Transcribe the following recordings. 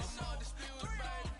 I'm undisputed, baby.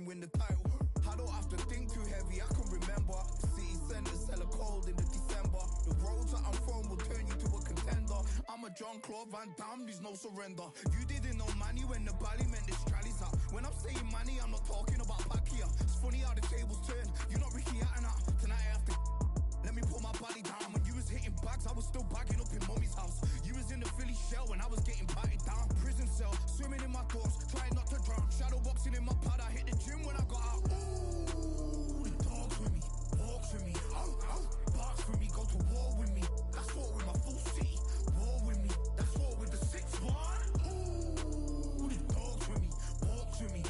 Win the title. I don't have to think too heavy, I can remember. The city center's hella cold in the December. The roads that I'm from will turn you to a contender. I'm a John Claude Van Damme, there's no surrender. You didn't know money when the bally meant this trallies up. When I'm saying money, I'm not talking about Pacquiao. It's funny how the tables turn. You're not Ricky Hatton. Tonight I have to let me put my body down. When you was hitting bags, I was still bagging up in mommy's house. You was in the Philly shell when I was getting batted down. Prison cell, swimming in my thoughts, trying not to drown. Shadow boxing in my pad, I hit the gym when I got out. Ooh, the dogs with me, walks with me, barks with me, go to war with me. That's war with my full city, war with me. That's war with the 6-1. Ooh, the dogs with me, walks with me,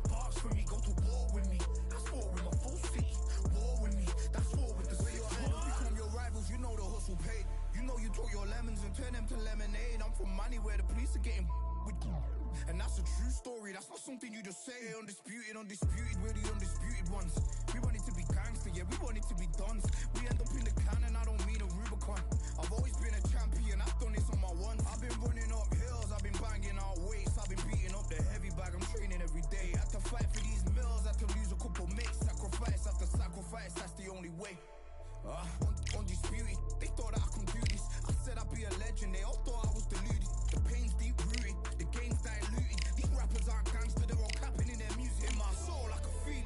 barks with me, go to war with me. That's war with my full city, war with me. That's war with the 6-1. Become your rivals, you know the hustle paid. You know you took your lemons and turn them to lemonade. I'm from money where the police are getting with. And that's a true story, that's not something you just say. Undisputed, we're the undisputed ones. We want it to be gangster, yeah, we want it to be done. We end up in the can and I don't mean a Rubicon. I've always been a champion, I've done this on my ones. I've been running up hills, I've been banging out weights. I've been beating up the heavy bag, I'm training every day. Had to fight for these mills, had to lose a couple mates. Sacrifice after sacrifice, that's the only way. Undisputed, they thought that I could do this. I said I'd be a legend, they all thought I was deluded. The pain's deep rooted, the game's diluted. These rappers aren't gangster, they're all capping in their music. In my soul I can feel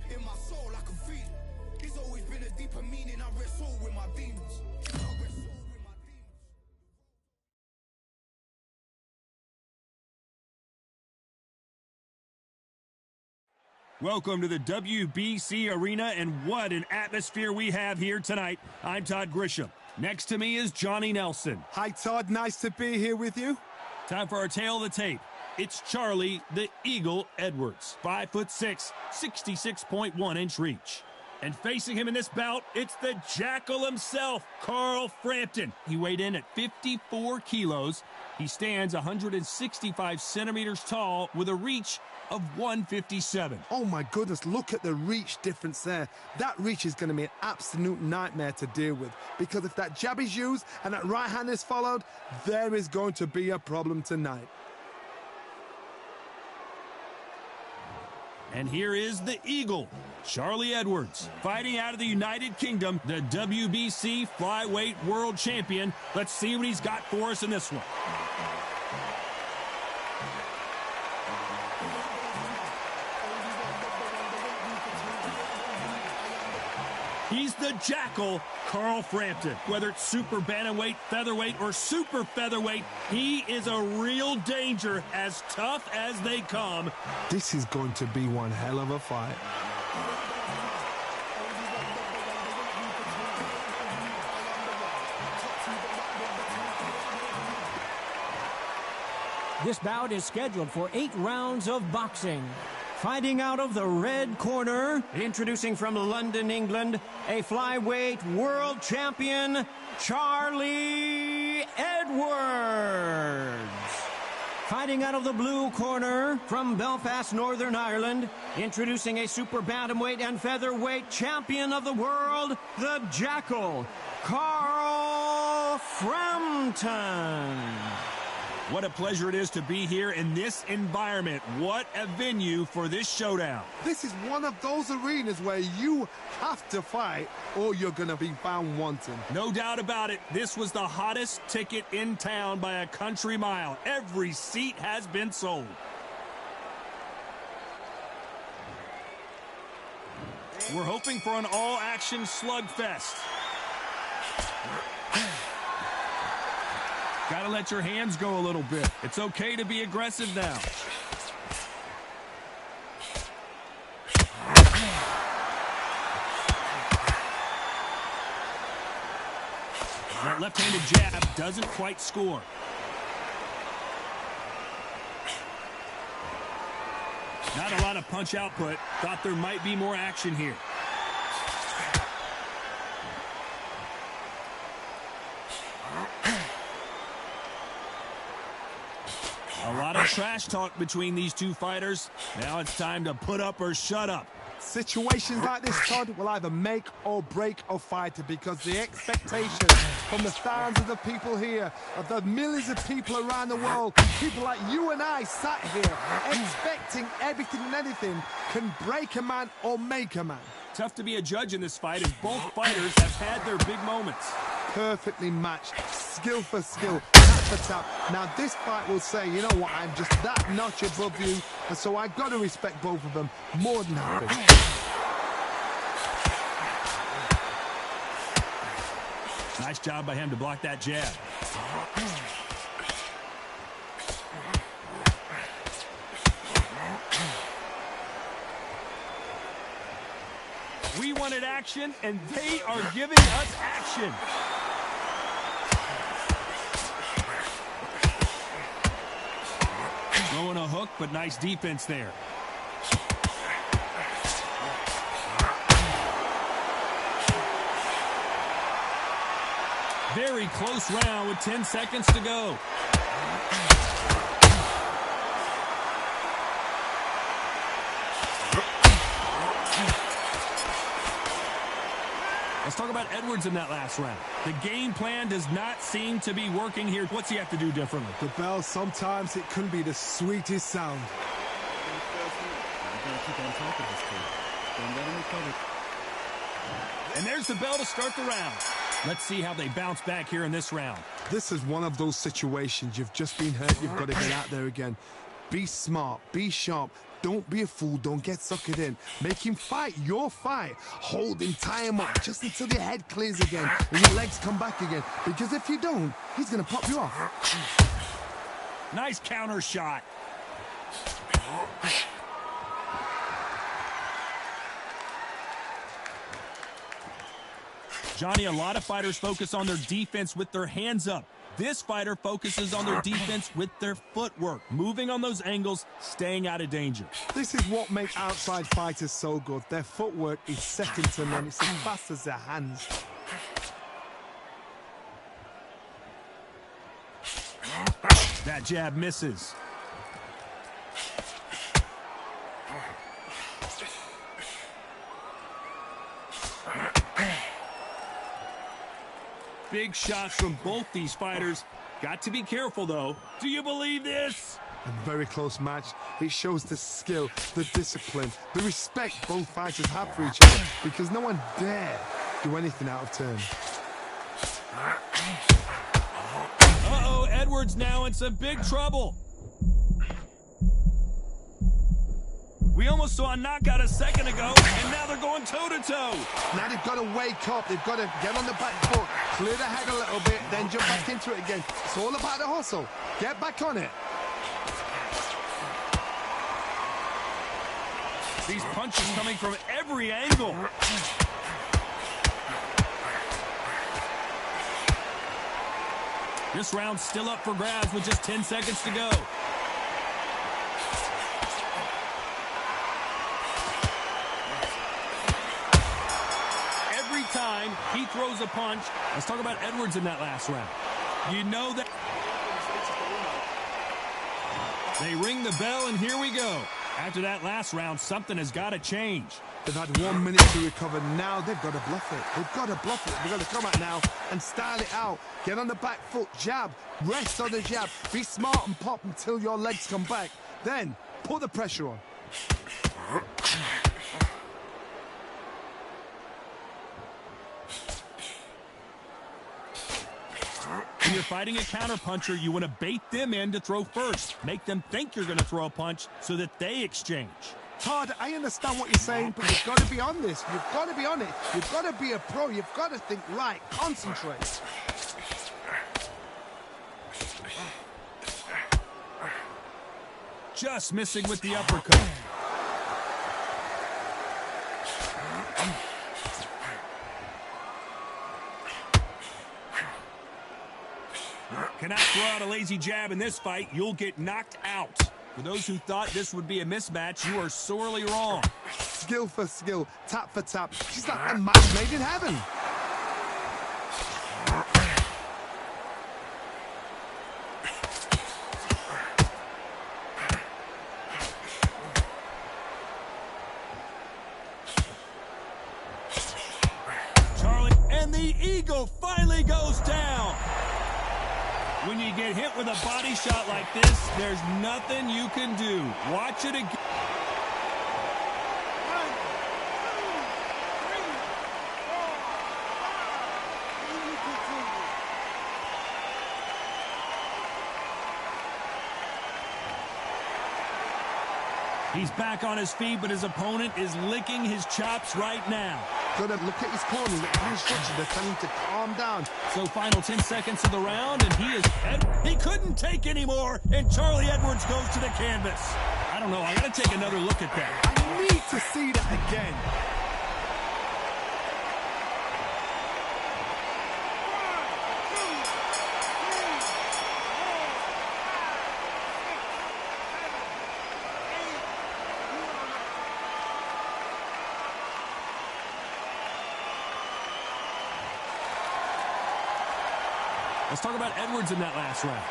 it, in my soul I can feel it. There's always been a deeper meaning, I wrestle with my demons. Welcome to the WBC Arena, and what an atmosphere we have here tonight. I'm Todd Grisham. Next to me is Johnny Nelson. Hi, Todd. Nice to be here with you. Time for our tail of the tape. It's Charlie the Eagle Edwards, 5'6", 66.1-inch reach. And facing him in this bout, it's the Jackal himself, Carl Frampton. He weighed in at 54 kilos. He stands 165 centimeters tall with a reach of 157. Oh my goodness, look at the reach difference there. That reach is going to be an absolute nightmare to deal with, because if that jab is used and that right hand is followed, there is going to be a problem tonight. And here is the Eagle, Charlie Edwards, fighting out of the United Kingdom, the WBC Flyweight World Champion. Let's see what he's got for us in this one. He's the Jackal, Carl Frampton. Whether it's super bantamweight, featherweight, or super featherweight, he is a real danger, as tough as they come. This is going to be one hell of a fight. This bout is scheduled for 8 rounds of boxing. Fighting out of the red corner, introducing from London, England, a flyweight world champion, Charlie Edwards. Fighting out of the blue corner, from Belfast, Northern Ireland, introducing a super bantamweight and featherweight champion of the world, the Jackal, Carl Frampton. What a pleasure it is to be here in this environment. What a venue for this showdown. This is one of those arenas where you have to fight or you're going to be found wanting. No doubt about it. This was the hottest ticket in town by a country mile. Every seat has been sold. We're hoping for an all-action slugfest. Got to let your hands go a little bit. It's okay to be aggressive now. That left-handed jab doesn't quite score. Not a lot of punch output. Thought there might be more action here. A lot of trash talk between these two fighters. Now it's time to put up or shut up. Situations like this, Todd, will either make or break a fighter because the expectations from the thousands of people here, of the millions of people around the world, people like you and I sat here expecting everything and anything, can break a man or make a man. Tough to be a judge in this fight as both fighters have had their big moments. Perfectly matched, skill for skill, tap for tap. Now this fight will say, you know what, I'm just that notch above you, and so I've got to respect both of them more than happy. Nice job by him to block that jab. We wanted action, and they are giving us action. Throwing a hook, but nice defense there. Very close round with 10 seconds to go. Let's talk about Edwards in that last round. The game plan does not seem to be working here. What's he have to do differently? The bell, sometimes it can be the sweetest sound. And there's the bell to start the round. Let's see how they bounce back here in this round. This is one of those situations. You've just been hurt. You've got to get out there again. Be smart. Be sharp. Don't be a fool. Don't get suckered in. Make him fight your fight. Hold him, tie him up just until your head clears again and your legs come back again. Because if you don't, he's going to pop you off. Nice counter shot. Johnny, a lot of fighters focus on their defense with their hands up. This fighter focuses on their defense with their footwork, moving on those angles, staying out of danger. This is what makes outside fighters so good. Their footwork is second to none. It's as fast as their hands. That jab misses. Big shots from both these fighters. Got to be careful, though. Do you believe this? A very close match. It shows the skill, the discipline, the respect both fighters have for each other, because no one dare do anything out of turn. Uh-oh, Edwards now in some big trouble. We almost saw a knockout a second ago, and now they're going toe-to-toe. Now they've got to wake up. They've got to get on the back foot, clear the head a little bit, then jump back into it again. It's all about the hustle. Get back on it. These punches coming from every angle. This round's still up for grabs with just 10 seconds to go. Every time he throws a punch, let's talk about Edwards in that last round. You know that they ring the bell, and here we go. After that last round, something has got to change. They've had 1 minute to recover. Now they've got to bluff it. They've got to bluff it. They've got to come out now and style it out. Get on the back foot, jab, rest on the jab. Be smart and pop until your legs come back. Then put the pressure on. When you're fighting a counterpuncher, you want to bait them in to throw first. Make them think you're going to throw a punch so that they exchange. Todd, I understand what you're saying, but you've got to be on this. You've got to be on it. You've got to be a pro. You've got to think right. Concentrate. Just missing with the uppercut. Cannot throw out a lazy jab in this fight. You'll get knocked out. For those who thought this would be a mismatch, you are sorely wrong. Skill for skill, tap for tap. She's like a match made in heaven. Charlie, and the Eagle finally goes down. When you get hit with a body shot like this, there's nothing you can do. Watch it again. 1, 2, 3, 4, 5. He's back on his feet, but his opponent is licking his chops right now. Gotta look at his corner, look at his instructions. They're telling him to calm down. So final 10 seconds of the round, and he couldn't take anymore, and Charlie Edwards goes to the canvas. I don't know, I gotta take another look at that. I need to see that again. Let's talk about Edwards in that last round.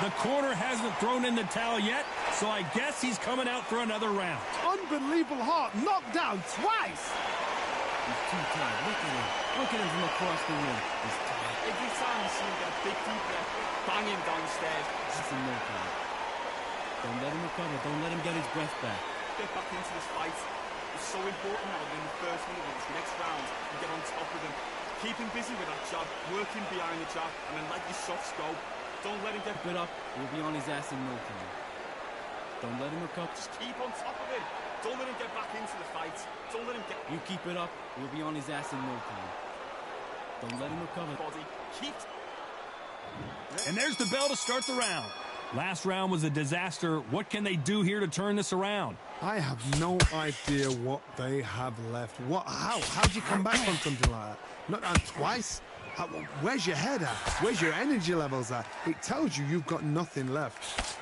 The corner hasn't thrown in the towel yet, so I guess he's coming out for another round. Unbelievable heart, knocked down twice. He's too tired. Look at him. Look at him from across the room. He's tired. Every time you see him get a big deep breath, banging downstairs. This is no time. Don't let him recover. Don't let him get his breath back. Get back into this fight. It's so important now in the first minute of this next round, you get on top of him. Keep him busy with that jab, working behind the jab, and then let your shots go. Don't let him get Keep it up. We'll be on his ass in no time. Don't let him recover. Just keep on top of him. Don't let him get back into the fight. Don't let him get... You keep it up. We'll be on his ass in no time. Don't let him recover. Body. Keep... And there's the bell to start the round. Last round was a disaster. What can they do here to turn this around? I have no idea what they have left. How do you come back from something like that? Not down twice? Where's your head at? Where's your energy levels at? It tells you you've got nothing left.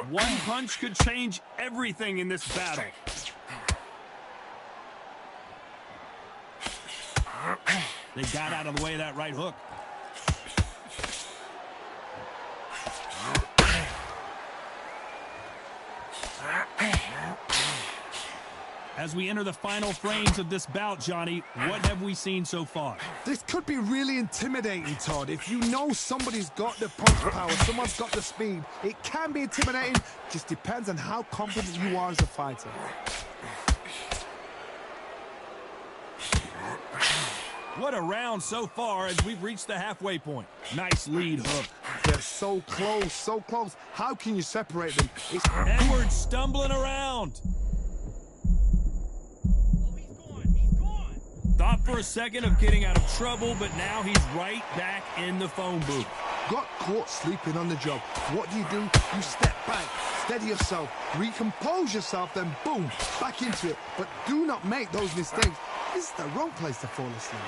One punch could change everything in this battle. They got out of the way of that right hook. As we enter the final frames of this bout, Johnny, what have we seen so far? This could be really intimidating, Todd. If you know somebody's got the punch power, someone's got the speed, it can be intimidating. Just depends on how confident you are as a fighter. What a round so far as we've reached the halfway point. Nice lead hook. They're so close, so close. How can you separate them? It's Edwards stumbling around. Oh, he's gone. Thought for a second of getting out of trouble, but now he's right back in the phone booth. got caught sleeping on the job. What do? You step back, steady yourself, recompose yourself, then boom, back into it. But do not make those mistakes. This is the wrong place to fall asleep.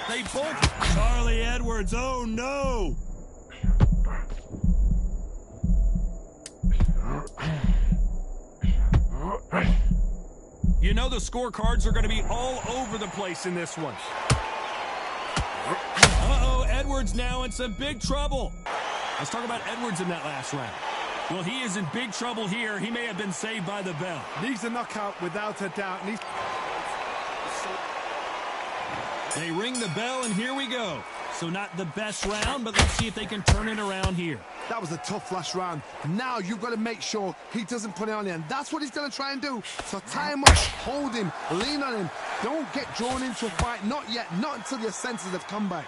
They both... Charlie Edwards, oh no! know the scorecards are going to be all over the place in this one. Uh-oh, Edwards now in some big trouble. Let's talk about Edwards in that last round. Well, he is in big trouble here. He may have been saved by the bell. Needs a knockout without a doubt. They ring the bell, and here we go. So not the best round, but let's see if they can turn it around here. That was a tough last round. Now you've got to make sure he doesn't put it on you, and that's what he's going to try and do. So tie him up, hold him, lean on him. Don't get drawn into a fight. Not yet. Not until your senses have come back.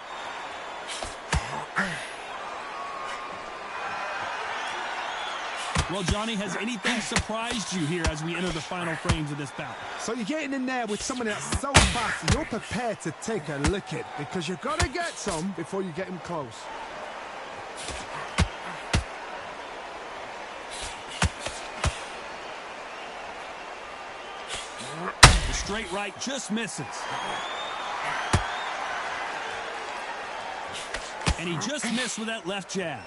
Well, Johnny, has anything surprised you here as we enter the final frames of this bout? So you're getting in there with somebody that's so fast, you're prepared to take a licking because you've got to get some before you get him close. The straight right just misses. And he just missed with that left jab.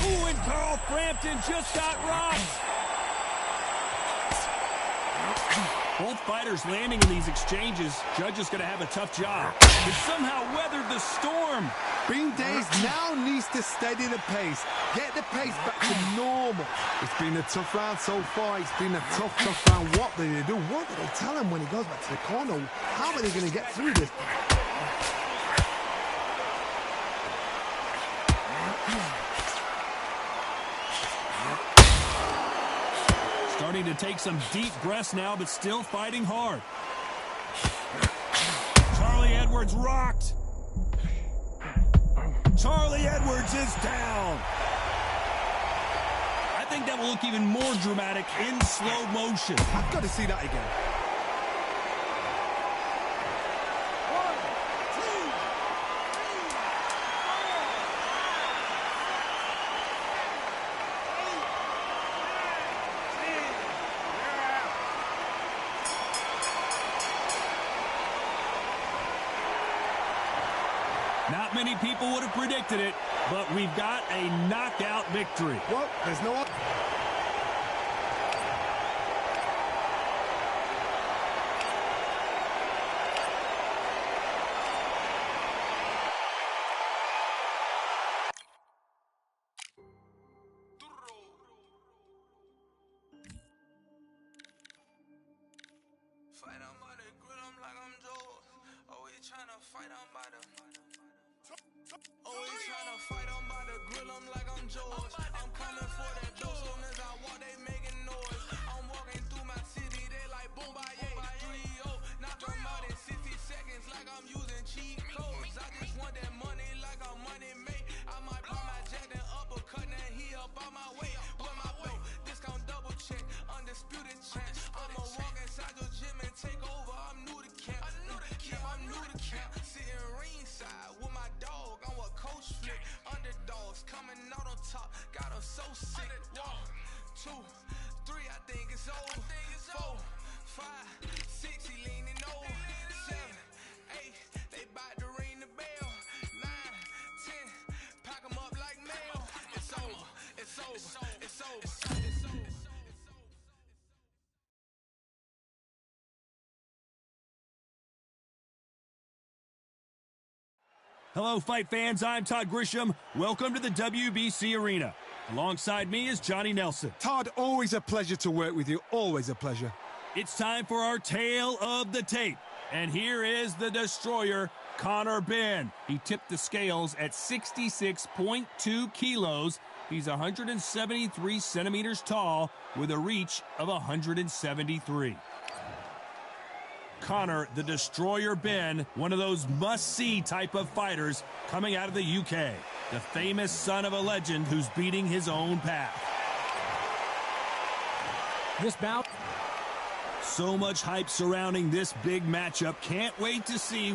Ooh, and Carl Frampton just got rocked. Both fighters landing in these exchanges. Judge is going to have a tough job. They somehow weathered the storm. Bean Days now needs to steady the pace. Get the pace back to normal. It's been a tough round so far. It's been a tough round. What did they do? What did they tell him when he goes back to the corner? How are they going to get through this? Starting to take some deep breaths now, but still fighting hard. Charlie Edwards rocked. Charlie Edwards is down. I think that will look even more dramatic in slow motion. I've got to see that again. Not many people would have predicted it, but we've got a knockout victory. Well, there's no... Hello, fight fans. I'm Todd Grisham. Welcome to the WBC Arena. Alongside me is Johnny Nelson. Todd, always a pleasure to work with you. Always a pleasure. It's time for our tale of the tape. And here is the destroyer, Conor Benn. He tipped the scales at 66.2 kilos. He's 173 centimeters tall with a reach of 173. Conor, the Destroyer Benn, one of those must-see type of fighters coming out of the UK. The famous son of a legend who's beating his own path. This bout. So much hype surrounding this big matchup. Can't wait to see.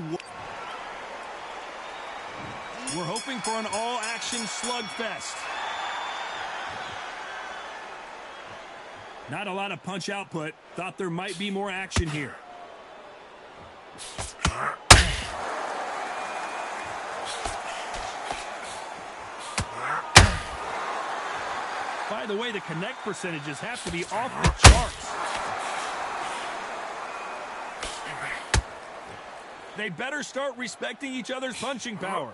We're hoping for an all-action slugfest. Not a lot of punch output. Thought there might be more action here. By the way, the connect percentages have to be off the charts. They better start respecting each other's punching power.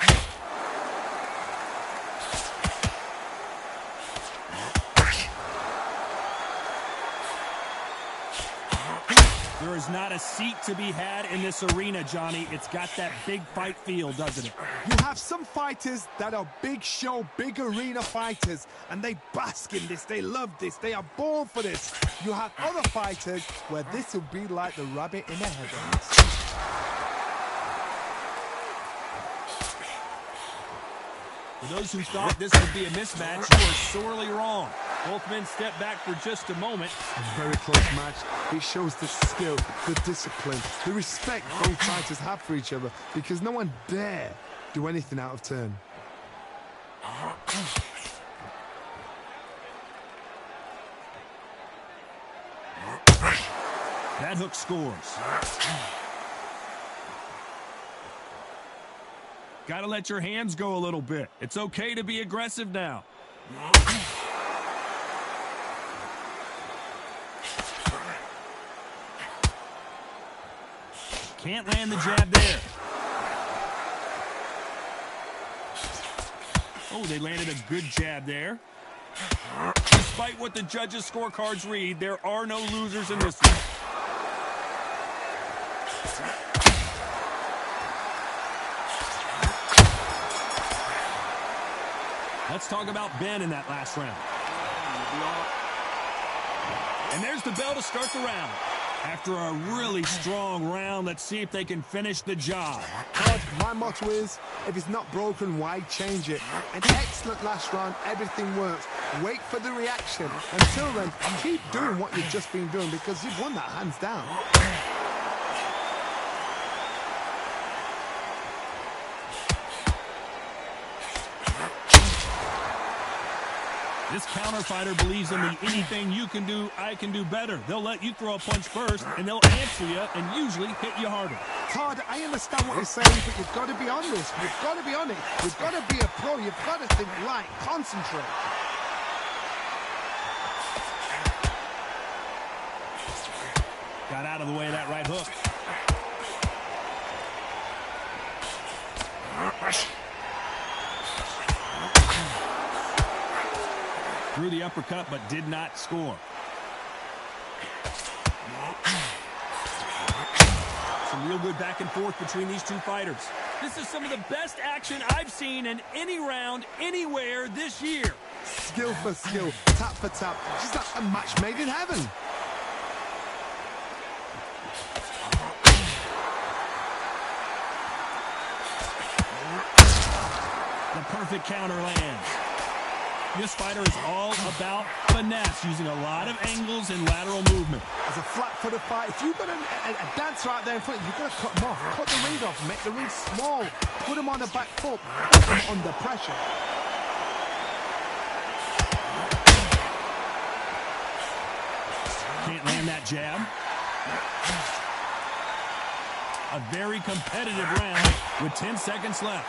There is not a seat to be had in this arena, Johnny. It's got that big fight feel, doesn't it? You have some fighters that are big show, big arena fighters, and they bask in this. They love this. They are born for this. You have other fighters where this will be like the rabbit in the headlights. For those who thought this would be a mismatch, you are sorely wrong. Both men step back for just a moment. A very close match. It shows the skill, the discipline, the respect both fighters have for each other, because no one dare do anything out of turn. That hook scores. Got to let your hands go a little bit. It's okay to be aggressive now. Can't land the jab there. Oh, they landed a good jab there. Despite what the judges' scorecards read, there are no losers in this one. Let's talk about Ben in that last round. And there's the bell to start the round. After a really strong round, let's see if they can finish the job. My motto is, if it's not broken, why change it? An excellent last round, everything works. Wait for the reaction. Until then, keep doing what you've just been doing, because you've won that hands down. This counter fighter believes in the anything you can do, I can do better. They'll let you throw a punch first, and they'll answer you and usually hit you harder. Todd, I understand what you're saying, but you've got to be on this. You've got to be on it. You've got to be a pro. You've got to think light. Concentrate. Got out of the way of that right hook. Threw the uppercut, but did not score. Some real good back and forth between these two fighters. This is some of the best action I've seen in any round, anywhere this year. Skill for skill, tap for tap. Just like a match made in heaven. The perfect counter lands. This fighter is all about finesse, using a lot of angles and lateral movement. It's a flat-footed fight. If you've got a dancer out there in front, you've got to cut him off. Cut the ring off, make the ring small. Put him on the back foot, put him under pressure. Can't land that jab. A very competitive round with 10 seconds left.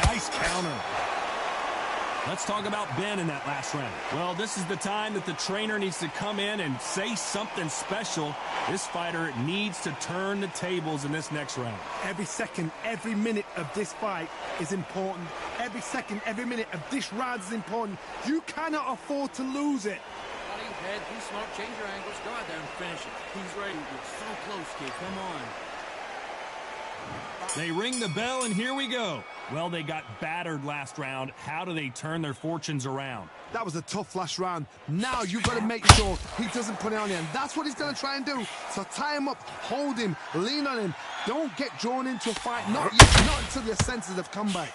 Nice counter. Let's talk about Ben in that last round. Well, this is the time that the trainer needs to come in and say something special. This fighter needs to turn the tables in this next round. Every second, every minute of this fight is important. Every second, every minute of this round is important. You cannot afford to lose it. Body, head, be smart, change your angles, go out there and finish it. He's ready. You're so close, kid. Come on. They ring the bell, and here we go. Well, they got battered last round. How do they turn their fortunes around? That was a tough last round. Now you've got to make sure he doesn't put it on you, and that's what he's going to try and do. So tie him up, hold him, lean on him. Don't get drawn into a fight. Not yet, not until your senses have come back.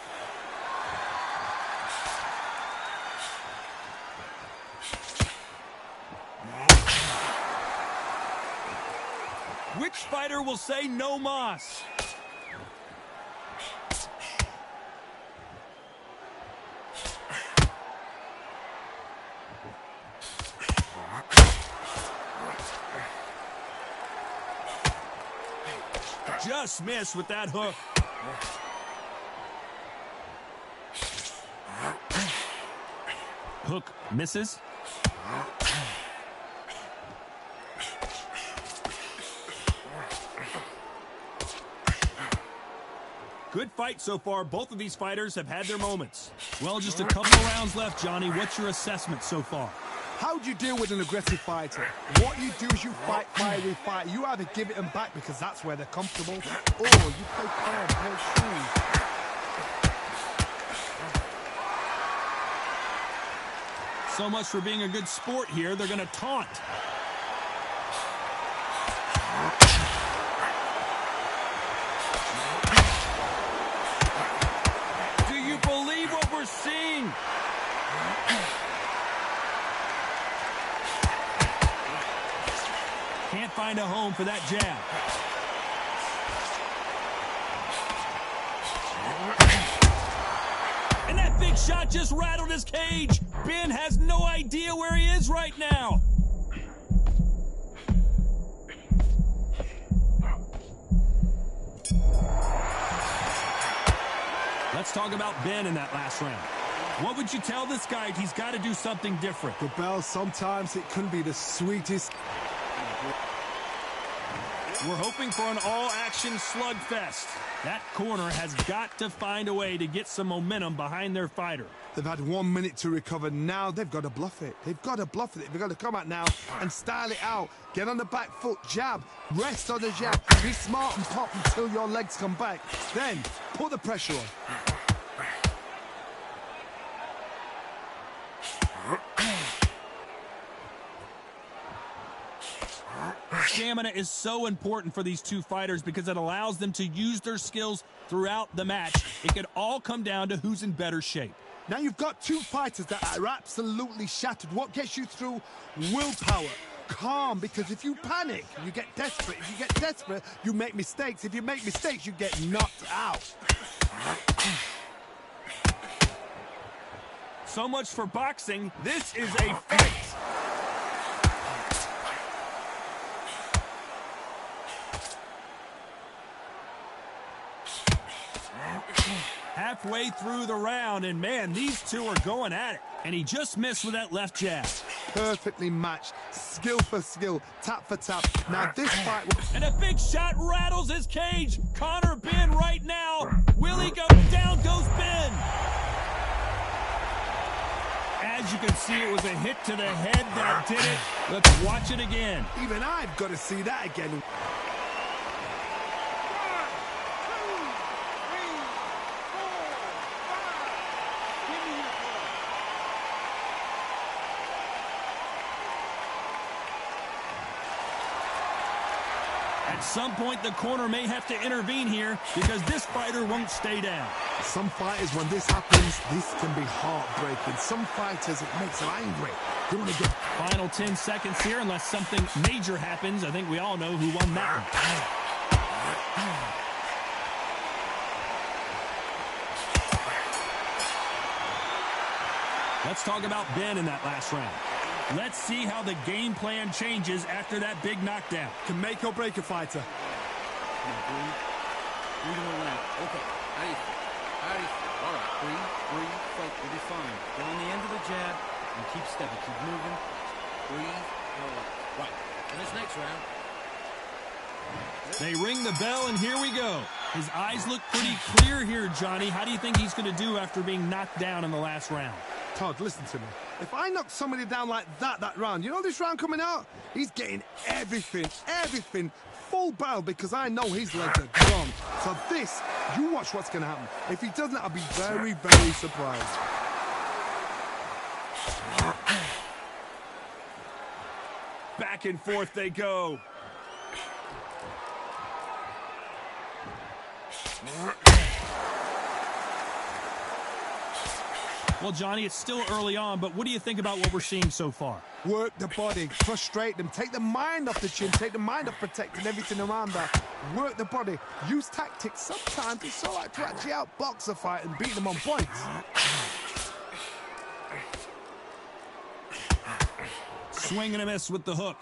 Which fighter will say no mas? Just missed with that hook. Hook misses. Good fight so far. Both of these fighters have had their moments. Well, just a couple of rounds left, Johnny. What's your assessment so far? How do you deal with an aggressive fighter? What you do is you fight, fiery fight. You either give it them back because that's where they're comfortable, or you play calm, play cool. So much for being a good sport here. They're going to taunt. Do you believe what we're seeing? Can't find a home for that jab. And that big shot just rattled his cage. Ben has no idea where he is right now. Let's talk about Ben in that last round. What would you tell this guy? He's got to do something different. The bell, sometimes it can be the sweetest. We're hoping for an all-action slugfest. That corner has got to find a way to get some momentum behind their fighter. They've had 1 minute to recover. Now they've got to bluff it. They've got to bluff it. They've got to come out now and style it out. Get on the back foot, jab, rest on the jab. Be smart and pop until your legs come back. Then put the pressure on. Stamina is so important for these two fighters because it allows them to use their skills throughout the match. It could all come down to who's in better shape. Now you've got two fighters that are absolutely shattered. What gets you through? Willpower. Calm, because if you panic, you get desperate. If you get desperate, you make mistakes. If you make mistakes, you get knocked out. So much for boxing. This is a fight. Halfway through the round, and man, these two are going at it. And he just missed with that left jab. Perfectly matched. Skill for skill. Tap for tap. Now this fight... And a big shot rattles his cage. Connor Ben right now. Will he go? Down goes Ben. As you can see, it was a hit to the head that did it. Let's watch it again. Even I've got to see that again. At some point, the corner may have to intervene here because this fighter won't stay down. Some fighters, when this happens, this can be heartbreaking. Some fighters, it makes them angry. They want to get... Final 10 seconds here, unless something major happens. I think we all know who won that one. Let's talk about Ben in that last round. Let's see how the game plan changes after that big knockdown. Can make or break a fighter. Breathe in the left. Okay. How do you feel? How do you feel? All right. Breathe. Fight. You'll be fine. Get on the end of the jab and keep stepping. Keep moving. Breathe. All right. Right. In this next round. They ring the bell, and here we go. His eyes look pretty clear here, Johnny. How do you think he's going to do after being knocked down in the last round? Todd, listen to me. If I knock somebody down like that round, you know this round coming out? He's getting everything, full barrel because I know his legs are gone. So this, you watch what's going to happen. If he doesn't, I'll be very, very surprised. Back and forth they go. Well, Johnny, it's still early on, but what do you think about what we're seeing so far? Work the body, frustrate them, take the mind off the chin, take the mind off protecting everything around that. Work the body, use tactics. Sometimes it's all right to actually outbox a fight and beat them on points. Swing and a miss with the hook.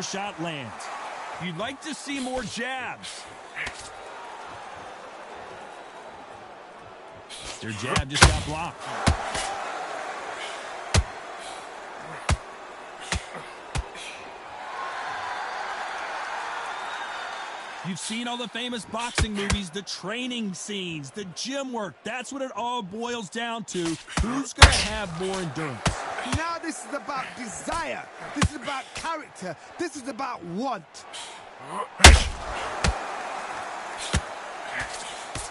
counter shot lands. You'd like to see more jabs. Their jab just got blocked. You've seen all the famous boxing movies, the training scenes, the gym work. That's what it all boils down to. Who's going to have more endurance? Now this is about desire. This is about character. This is about want.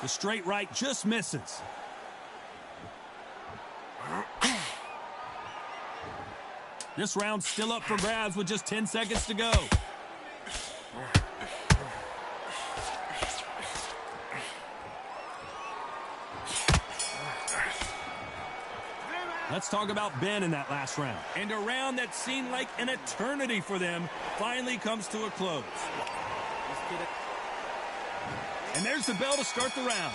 The straight right just misses. This round's still up for grabs with just 10 seconds to go. Let's talk about Ben in that last round. And a round that seemed like an eternity for them finally comes to a close. And there's the bell to start the round.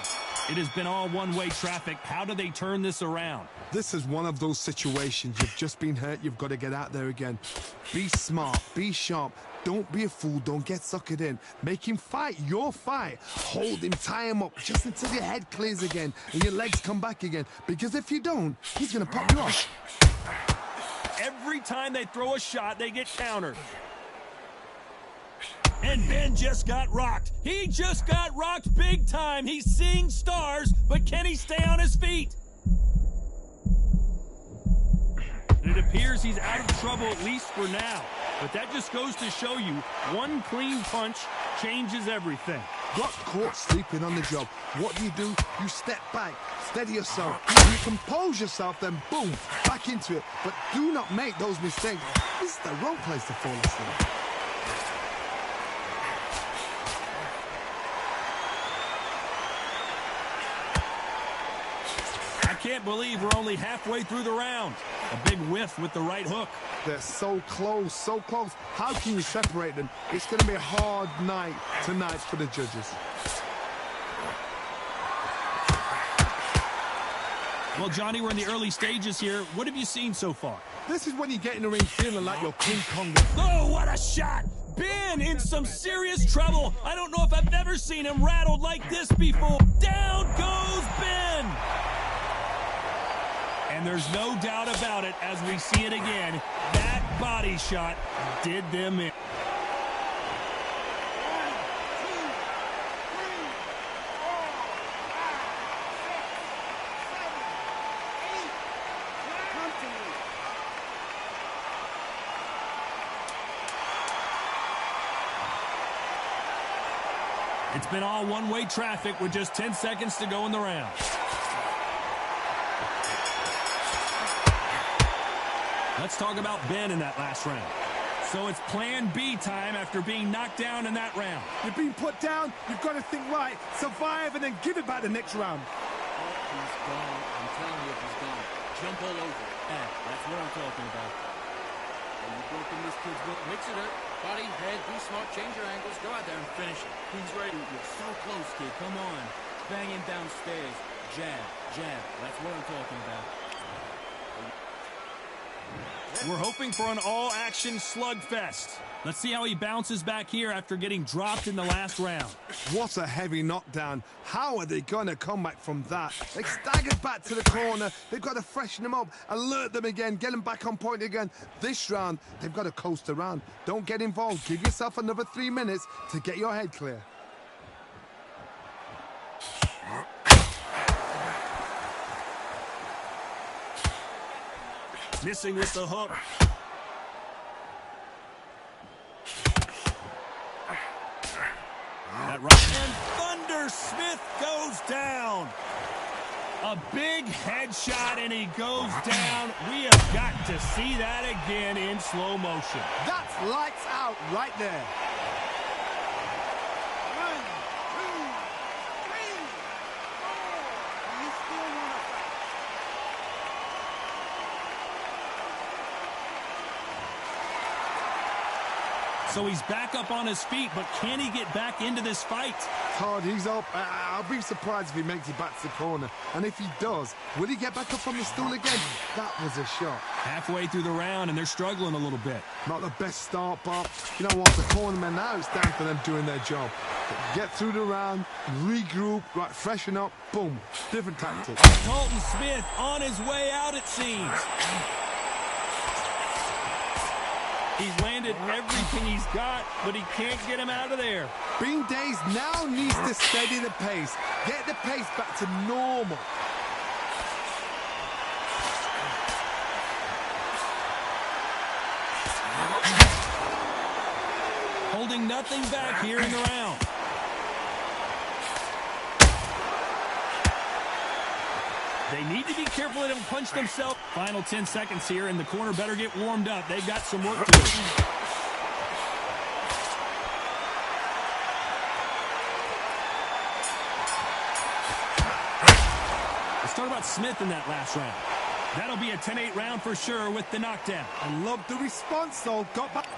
It has been all one-way traffic. How do they turn this around? This is one of those situations. You've just been hurt. You've got to get out there again. Be smart. Be sharp. Don't be a fool. Don't get suckered in. Make him fight your fight. Hold him. Tie him up just until your head clears again and your legs come back again. Because if you don't, he's going to pop you off. Every time they throw a shot, they get countered. And Ben just got rocked. He just got rocked big time. He's seeing stars, but can he stay on his feet? And it appears he's out of trouble, at least for now. But that just goes to show you, one clean punch changes everything. Got caught sleeping on the job. What do? You step back, steady yourself. You compose yourself, then boom, back into it. But do not make those mistakes. This is the wrong place to fall asleep. I can't believe we're only halfway through the round. A big whiff with the right hook. They're so close, so close. How can you separate them? It's going to be a hard night tonight for the judges. Well, Johnny, we're in the early stages here. What have you seen so far? This is when you get in the ring feeling like you're King Kong. Oh, what a shot! Ben in some serious trouble. I don't know if I've ever seen him rattled like this before. Down goes Ben! And there's no doubt about it, as we see it again, that body shot did them in. It's been all one-way traffic with just 10 seconds to go in the round. Let's talk about Ben in that last round. So it's plan B time after being knocked down in that round. You've been put down, you've got to think right, survive, and then give it back the next round. He's gone. I'm telling you, he's gone. Jump all over. Yeah, that's what I'm talking about. You've broken this kid's will. Mix it up. Body, head, be smart, change your angles. Go out there and finish it. He's ready. You're so close, kid. Come on. Bang him downstairs. Jab, jab. That's what I'm talking about. We're hoping for an all-action slugfest. Let's see how he bounces back here after getting dropped in the last round. What a heavy knockdown. How are they going to come back from that? They staggered back to the corner. They've got to freshen them up, alert them again, get them back on point again. This round, they've got to coast around. Don't get involved. Give yourself another 3 minutes to get your head clear. Missing with the hook. That right. And Thunder Smith goes down. A big headshot, and he goes down. We have got to see that again in slow motion. That's lights out right there. 1, 2, 3, 4. You still want to fight? So he's back up on his feet, but can he get back into this fight? Todd, he's up. I'll be surprised if he makes it back to the corner. And if he does, will he get back up on the stool again? That was a shot. Halfway through the round, and they're struggling a little bit. Not the best start, but you know what? The cornermen now, it's down to them doing their job. Get through the round, regroup, right, freshen up, boom. Different tactics. Dalton Smith on his way out, it seems. He's landed everything he's got, but he can't get him out of there. Bean Days now needs to steady the pace. Get the pace back to normal. Holding nothing back here in the round. They need to be careful they don't punch themselves. Final 10 seconds here, and the corner better get warmed up. They've got some work to do. Let's talk about Smith in that last round. That'll be a 10-8 round for sure with the knockdown. I love the response, though. Got back.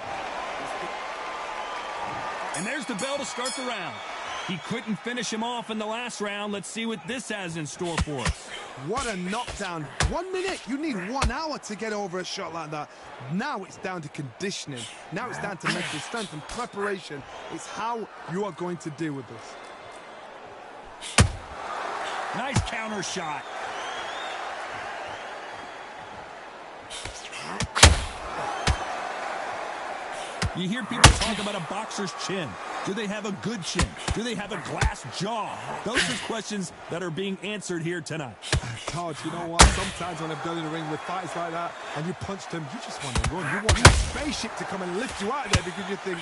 And there's the bell to start the round. He couldn't finish him off in the last round. Let's see what this has in store for us. What a knockdown. 1 minute. You need 1 hour to get over a shot like that. Now it's down to conditioning. Now it's down to mental strength and preparation. It's how you are going to deal with this. Nice counter shot. You hear people talk about a boxer's chin. Do they have a good chin? Do they have a glass jaw? Those are questions that are being answered here tonight. Todd, you know what? Sometimes when I've done in the ring with fights like that and you punch them, you just want to run. You want that spaceship to come and lift you out of there because you think,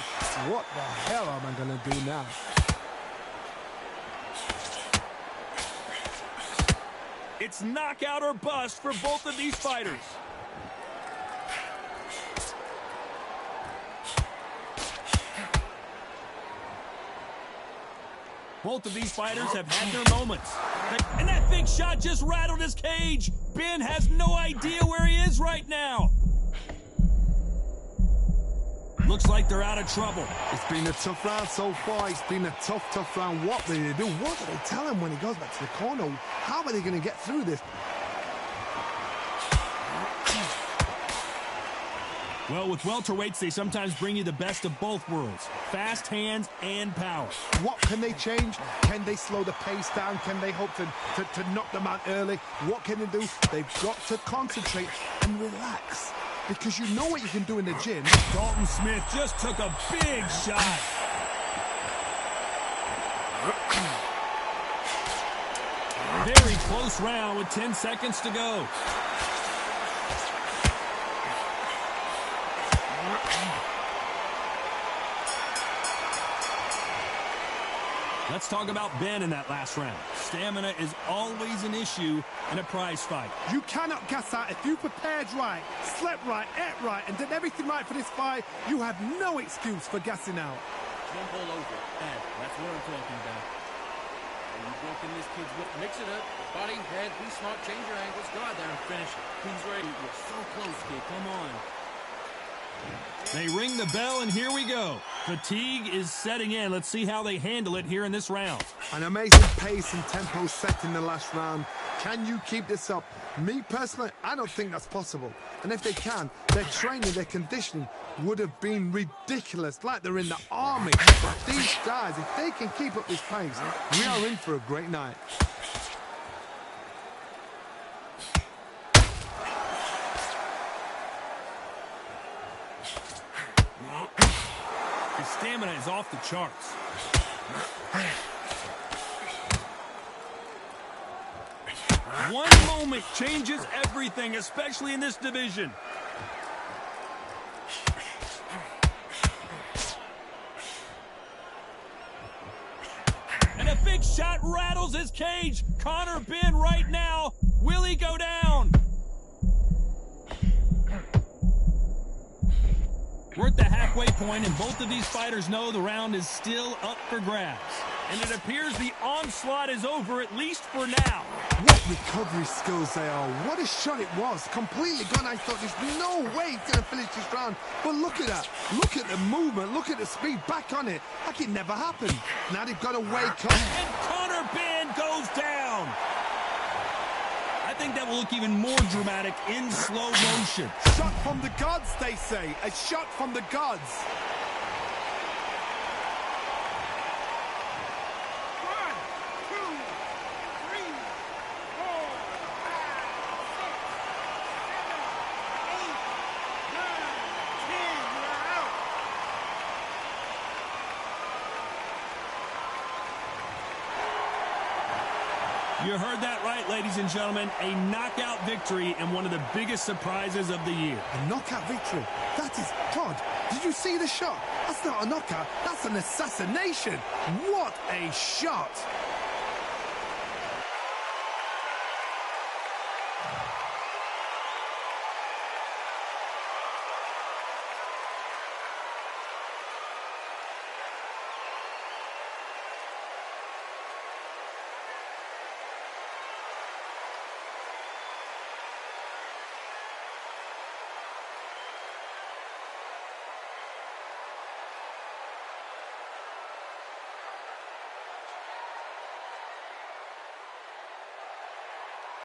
what the hell am I going to do now? It's knockout or bust for both of these fighters. Both of these fighters have had their moments. And that big shot just rattled his cage. Ben has no idea where he is right now. Looks like they're out of trouble. It's been a tough round so far. It's been a tough round. What do they do? What do they tell him when he goes back to the corner? How are they going to get through this? Well, with welterweights, they sometimes bring you the best of both worlds. Fast hands and power. What can they change? Can they slow the pace down? Can they hope to knock them out early? What can they do? They've got to concentrate and relax. Because you know what you can do in the gym. Dalton Smith just took a big shot. Very close round with 10 seconds to go. Let's talk about Ben in that last round. Stamina is always an issue in a prize fight. You cannot gas out. If you prepared right, slept right, ate right, and did everything right for this fight, you have no excuse for gassing out. Jump all over. That's what I'm talking about. Are you broken this kid's whip? Mix it up. Body, head, be smart, change your angles. Go out there and finish it. He's ready. You're so close, kid. Come on. They ring the bell, and here we go. Fatigue is setting in. Let's see how they handle it here in this round. An amazing pace and tempo set in the last round. Can you keep this up? Me, personally, I don't think that's possible. And if they can, their training, their conditioning would have been ridiculous, like they're in the army. But these guys, if they can keep up this pace, we are in for a great night. His stamina is off the charts. One moment changes everything, especially in this division. And a big shot rattles his cage. Conor Ben right now. Will he go down? We're at the halfway point, and both of these fighters know the round is still up for grabs. And it appears the onslaught is over, at least for now. What recovery skills they are. What a shot it was. Completely gone. I thought there's no way he's going to finish this round. But look at that. Look at the movement. Look at the speed. Back on it. Like it never happened. Now they've got to wake up. And Conor Ben goes down. I think that will look even more dramatic in slow motion. Shot from the gods, they say. A shot from the gods. You heard that right, ladies and gentlemen. A knockout victory and one of the biggest surprises of the year. A knockout victory. That is God. Did you see the shot? That's not a knockout. That's an assassination. What a shot.